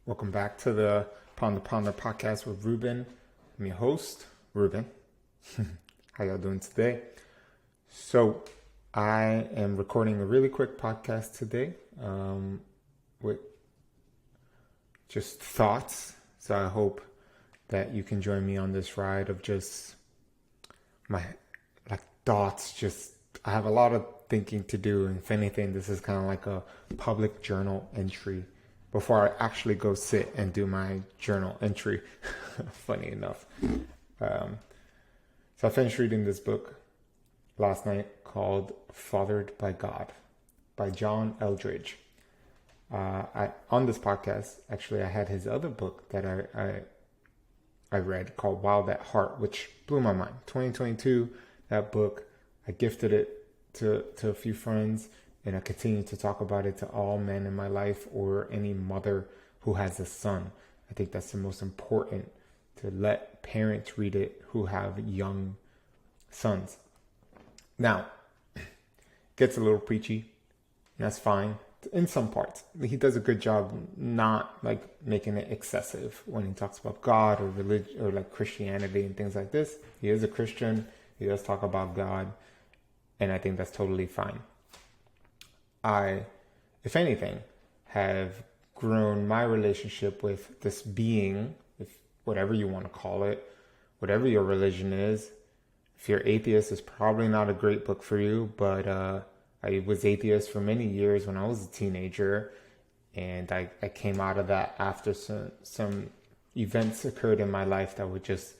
Welcome back to the Ponder podcast with Ruben. I'm your host, Ruben. How y'all doing today? So, I am recording a really quick podcast today with just thoughts. So, I hope that you can join me on this ride of just my thoughts. I have a lot of thinking to do. And if anything, this is kind of like a public journal entry before I actually go sit and do my journal entry. Funny enough. So I finished reading this book last night called Fathered by God by John Eldridge. On this podcast, actually, I had his other book that I read called Wild at Heart, which blew my mind. 2022, that book, I gifted it to a few friends, and I continue to talk about it to all men in my life or any mother who has a son. I think that's the most important, to let parents read it who have young sons. Now, it gets a little preachy, and that's fine in some parts. He does a good job not making it excessive when he talks about God or religion or Christianity and things like this. He is a Christian. He does talk about God, and I think that's totally fine. I, if anything, have grown my relationship with this being, if whatever you want to call it, whatever your religion is. If you're atheist, it's probably not a great book for you, but I was atheist for many years when I was a teenager, and I came out of that after some events occurred in my life that were just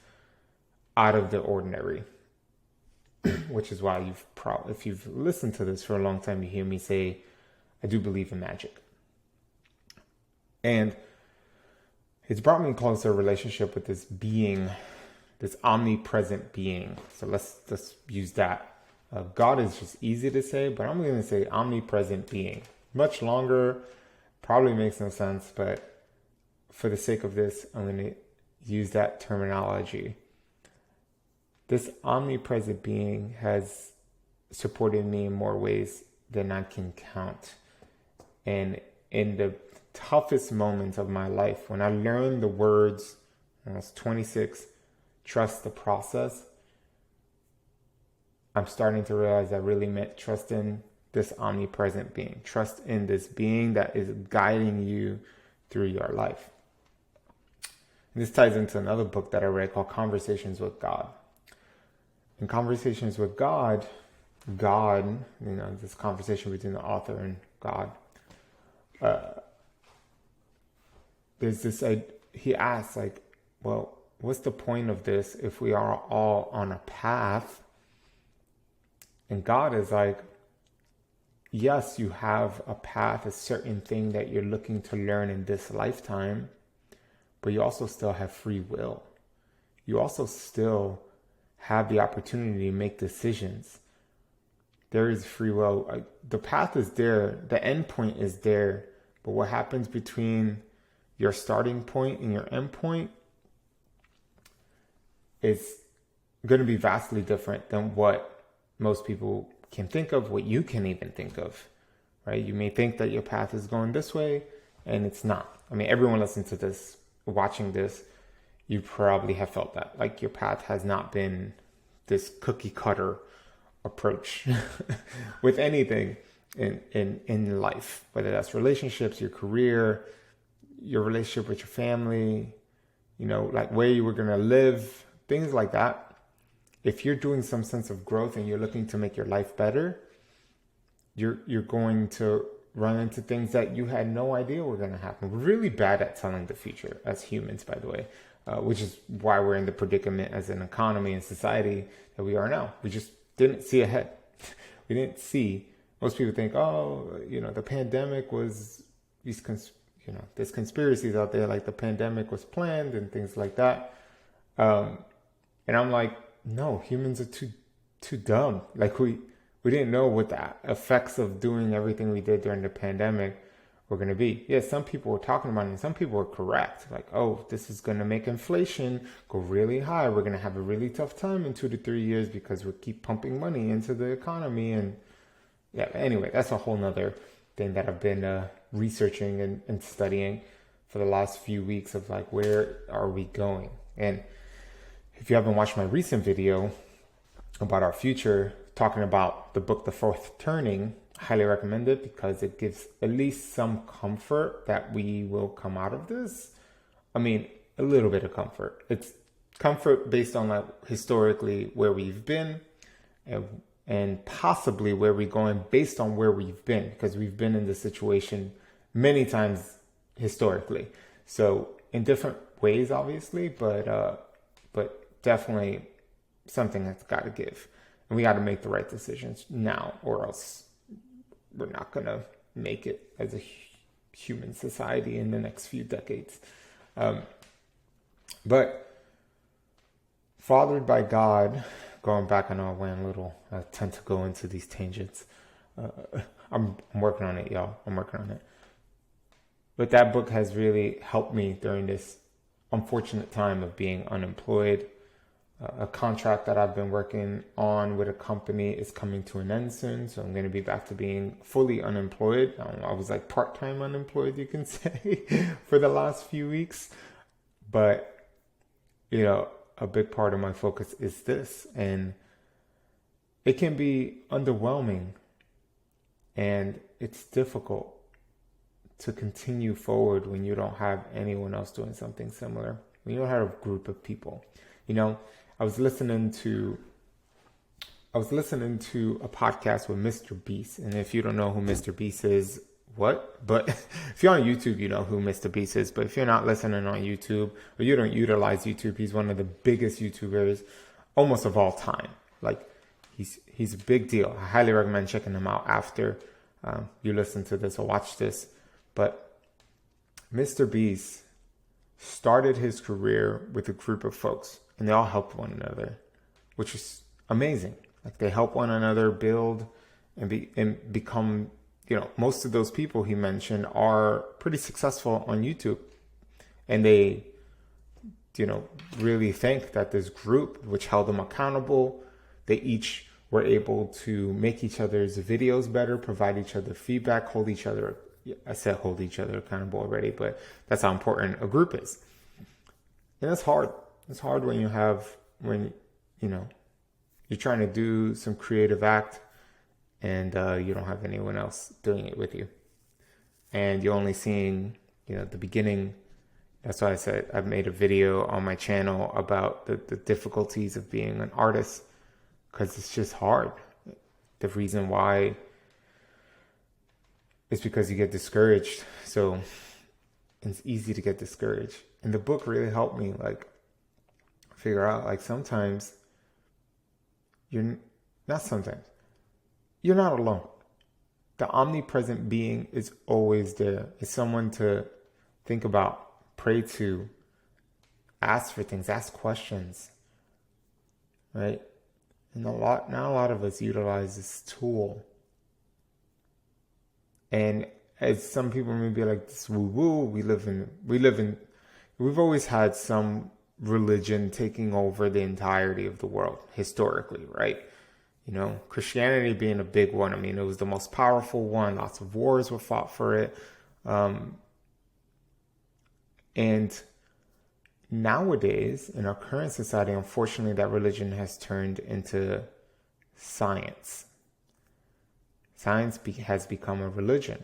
out of the ordinary. Which is why if you've listened to this for a long time, you hear me say, I do believe in magic. And it's brought me closer relationship with this being, this omnipresent being. So let's use that. God is just easy to say, but I'm going to say omnipresent being. Much longer, probably makes no sense, but for the sake of this, I'm going to use that terminology. This omnipresent being has supported me in more ways than I can count. And in the toughest moments of my life, when I learned the words, when I was 26, trust the process, I'm starting to realize that really meant trust in this omnipresent being. Trust in this being that is guiding you through your life. And this ties into another book that I read called Conversations with God. In Conversations with God, this conversation between the author and God, there's this, he asks, well, what's the point of this if we are all on a path? And God is like, yes, you have a path, a certain thing that you're looking to learn in this lifetime, but you also still have free will. You also still have the opportunity to make decisions. There is free will. The path is there. The end point is there. But what happens between your starting point and your end point is going to be vastly different than what most people can think of, what you can even think of, right? You may think that your path is going this way, and it's not. I mean, everyone listening to this, watching this, you probably have felt that. Your path has not been this cookie cutter approach with anything in life, whether that's relationships, your career, your relationship with your family, where you were going to live, things like that. If you're doing some sense of growth and you're looking to make your life better, you're going to run into things that you had no idea were going to happen. We're really bad at telling the future as humans, by the way. Which is why we're in the predicament as an economy and society that we are now. We just didn't see ahead. We didn't see. Most people think, the pandemic was there's conspiracies out there like the pandemic was planned and things like that. And I'm like, no, humans are too dumb. We didn't know what the effects of doing everything we did during the pandemic were going to be. Yeah, some people were talking about it, and some people were correct. This is going to make inflation go really high. We're going to have a really tough time in 2 to 3 years because we keep pumping money into the economy. And yeah, anyway, that's a whole nother thing that I've been researching and studying. for the last few weeks of like, where are we going? And if you haven't watched my recent video about our future, talking about the book, The Fourth Turning, I highly recommend it because it gives at least some comfort that we will come out of this. I mean, a little bit of comfort. It's comfort based on like historically where we've been and possibly where we're going based on where we've been, because we've been in this situation many times historically. So in different ways, obviously, but definitely something that's got to give. And we got to make the right decisions now, or else we're not going to make it as a human society in the next few decades. But fathered by God, going back, I know I went a little, I tend to go into these tangents. I'm working on it, y'all. I'm working on it. But that book has really helped me during this unfortunate time of being unemployed. A contract that I've been working on with a company is coming to an end soon, so I'm going to be back to being fully unemployed. I was like part-time unemployed, you can say, for the last few weeks. But, you know, a big part of my focus is this, and it can be underwhelming, and it's difficult to continue forward when you don't have anyone else doing something similar, when you don't have a group of people. You know, I was listening to a podcast with Mr. Beast. And if you don't know who Mr. Beast is, what? But if you're on YouTube, you know who Mr. Beast is. But if you're not listening on YouTube, or you don't utilize YouTube, he's one of the biggest YouTubers almost of all time. Like, he's a big deal. I highly recommend checking him out after you listen to this or watch this. But Mr. Beast started his career with a group of folks, and they all helped one another, which is amazing. Like, they help one another build and become, you know, most of those people he mentioned are pretty successful on YouTube. And they, you know, really think that this group, which held them accountable, they each were able to make each other's videos better, provide each other feedback, hold each other accountable already, but that's how important a group is. And it's hard. It's hard when you know, you're trying to do some creative act and you don't have anyone else doing it with you. And you're only seeing, you know, the beginning. That's why I said I've made a video on my channel about the difficulties of being an artist, because it's just hard. The reason why is because you get discouraged. So it's easy to get discouraged. And the book really helped me, like, figure out, like, sometimes you're not alone. The omnipresent being is always there. It's someone to think about, pray to, ask for things, ask questions, right? And not a lot of us utilize this tool. And as some people may be like, this woo-woo, we've always had some religion taking over the entirety of the world historically, right? You know, Christianity being a big one. I mean, it was the most powerful one. Lots of wars were fought for it. And nowadays, in our current society, unfortunately, that religion has turned into science. Science has become a religion.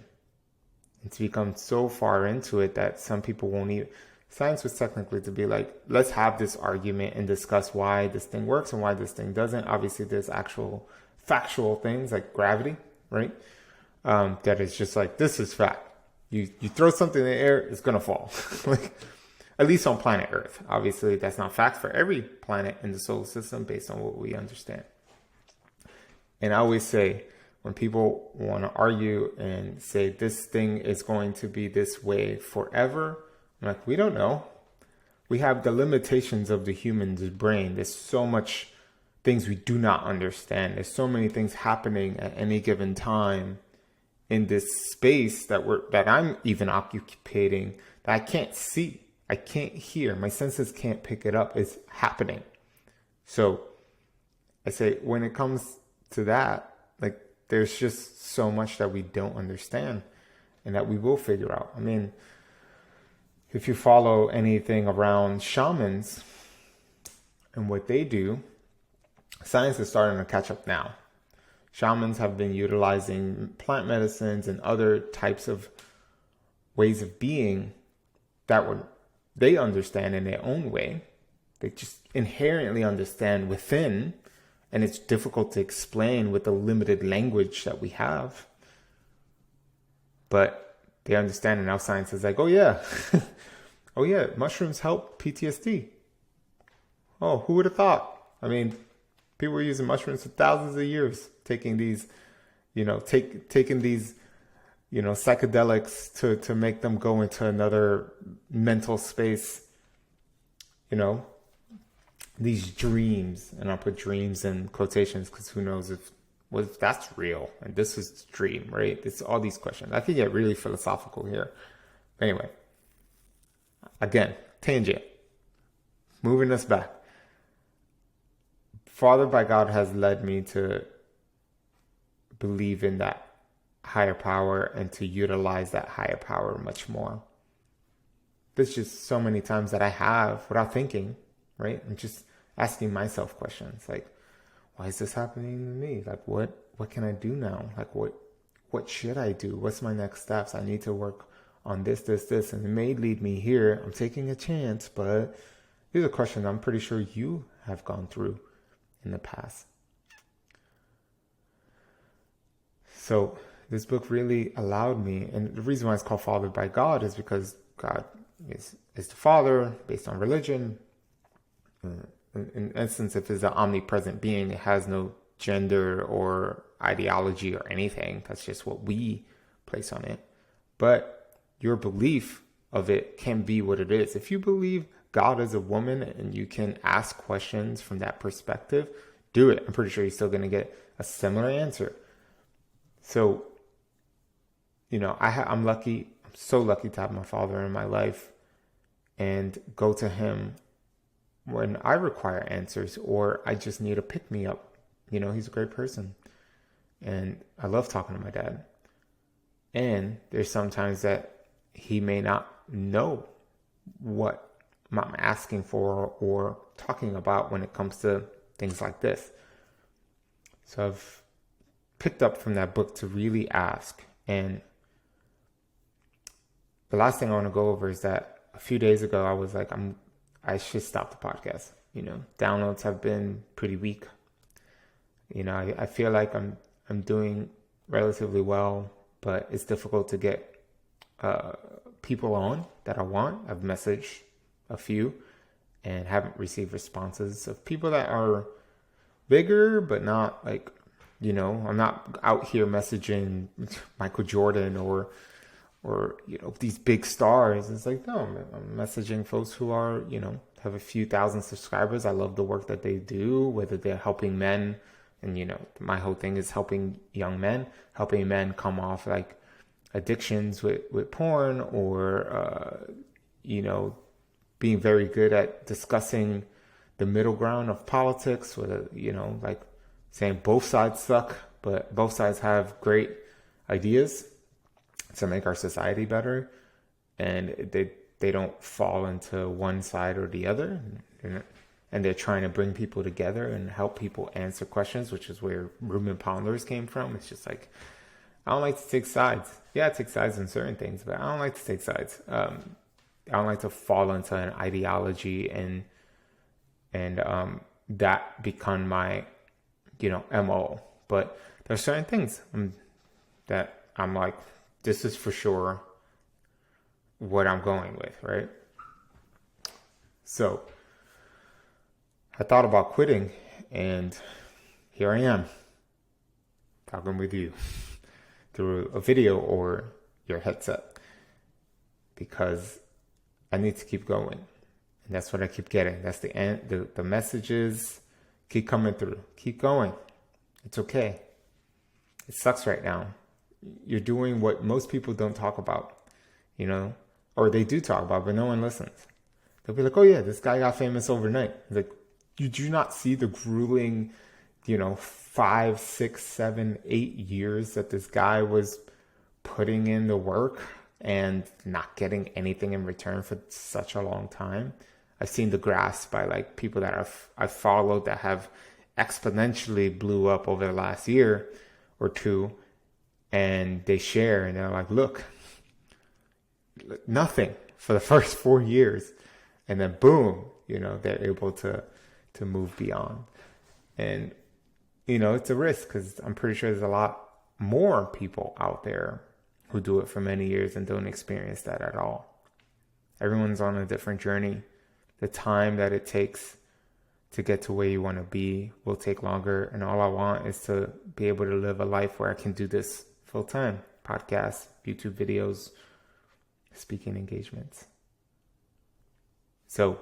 It's become so far into it that some people won't even... Science was technically to be like, let's have this argument and discuss why this thing works and why this thing doesn't. Obviously, there's actual factual things like gravity, right? That is just like, this is fact. You throw something in the air, it's going to fall. Like, at least on planet Earth. Obviously, that's not fact for every planet in the solar system based on what we understand. And I always say, when people want to argue and say this thing is going to be this way forever, I'm like, we don't know. We have the limitations of the human's brain. There's so much things we do not understand. There's so many things happening at any given time in this space that I'm even occupating that I can't see. I can't hear. My senses can't pick it up. It's happening. So I say, when it comes to that, like, there's just so much that we don't understand and that we will figure out. I mean, if you follow anything around shamans and what they do, science is starting to catch up now. Shamans have been utilizing plant medicines and other types of ways of being that they understand in their own way. They just inherently understand within, and it's difficult to explain with the limited language that we have. But they understand, and now science is like, oh yeah, oh yeah, mushrooms help PTSD. Oh, who would have thought? I mean, people were using mushrooms for thousands of years, taking these, taking these, psychedelics to make them go into another mental space, these dreams, and I'll put dreams in quotations because who knows if that's real and this is the dream, right? It's all these questions. I could get really philosophical here. Anyway, again, tangent. Moving us back. Fathered by God has led me to believe in that higher power and to utilize that higher power much more. There's just so many times that I have without thinking, right? I'm just asking myself questions like, why is this happening to me? Like, what can I do now? Like, what should I do? What's my next steps? I need to work on this, and it may lead me here. I'm taking a chance, but these are questions I'm pretty sure you have gone through in the past. So this book really allowed me, and the reason why it's called Fathered by God is because God is the Father based on religion. In essence, if it's an omnipresent being, it has no gender or ideology or anything. That's just what we place on it. But your belief of it can be what it is. If you believe God is a woman and you can ask questions from that perspective, do it. I'm pretty sure you're still going to get a similar answer. So, I'm lucky. I'm so lucky to have my father in my life and go to him when I require answers or I just need a pick-me-up. He's a great person. And I love talking to my dad. And there's sometimes that he may not know what I'm asking for or talking about when it comes to things like this. So I've picked up from that book to really ask. And the last thing I want to go over is that a few days ago, I was like, I should stop the podcast. Downloads have been pretty weak. I feel like I'm doing relatively well, but it's difficult to get people on that I want. I've messaged a few and haven't received responses of people that are bigger, but not like, I'm not out here messaging Michael Jordan or these big stars. It's like, no, I'm messaging folks who are, have a few thousand subscribers. I love the work that they do, whether they're helping men. And, my whole thing is helping young men, helping men come off like addictions with porn or, being very good at discussing the middle ground of politics with, like saying both sides suck, but both sides have great ideas to make our society better. And they don't fall into one side or the other. And they're trying to bring people together and help people answer questions, which is where Ruben Ponders came from. It's just like, I don't like to take sides. Yeah, I take sides in certain things, but I don't like to take sides. I don't like to fall into an ideology and that become my, MO. But there's certain things that I'm like, this is for sure what I'm going with, right? So I thought about quitting, and here I am talking with you through a video or your headset because I need to keep going. And that's what I keep getting. That's the end. The messages keep coming through. Keep going. It's okay. It sucks right now. You're doing what most people don't talk about, or they do talk about, but no one listens. They'll be like, oh yeah, this guy got famous overnight. It's like, you do not see the grueling, 5, 6, 7, 8 years that this guy was putting in the work and not getting anything in return for such a long time. I've seen the graphs by like people that I've followed that have exponentially blew up over the last year or two, and they share and they're like, look, nothing for the first 4 years, and then boom, they're able to move beyond. And it's a risk because I'm pretty sure there's a lot more people out there who do it for many years and don't experience that at all. Everyone's on a different journey. The time that it takes to get to where you want to be will take longer. And all I want is to be able to live a life where I can do this full time. Podcasts, YouTube videos, speaking engagements. So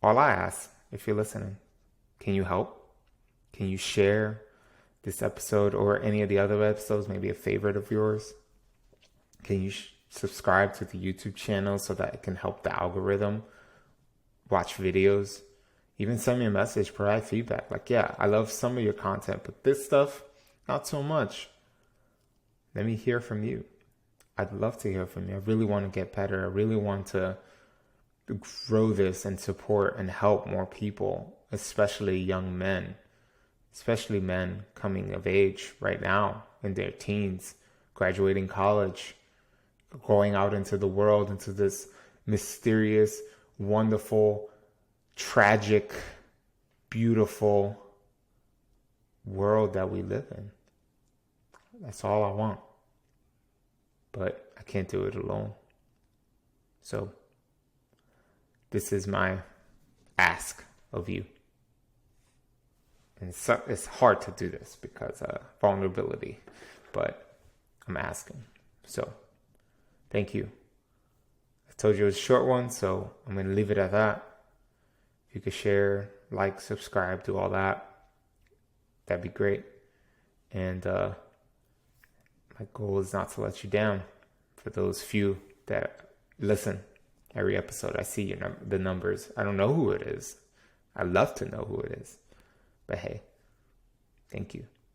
all I ask, if you're listening, can you help? Can you share this episode or any of the other episodes, maybe a favorite of yours? Can you subscribe to the YouTube channel so that it can help the algorithm? Watch videos, even send me a message, provide feedback. Like, yeah, I love some of your content, but this stuff, not so much. Let me hear from you. I'd love to hear from you. I really want to get better. I really want to grow this and support and help more people, especially young men, especially men coming of age right now in their teens, graduating college, going out into the world, into this mysterious, wonderful, tragic, beautiful world that we live in. That's all I want. But I can't do it alone. So this is my ask of you. And it's hard to do this because vulnerability, but I'm asking. So thank you. I told you it was a short one, so I'm going to leave it at that. If you could share, like, subscribe, do all that, that'd be great. And my goal is not to let you down. For those few that listen every episode, I see the numbers. I don't know who it is. I'd love to know who it is. But hey, thank you.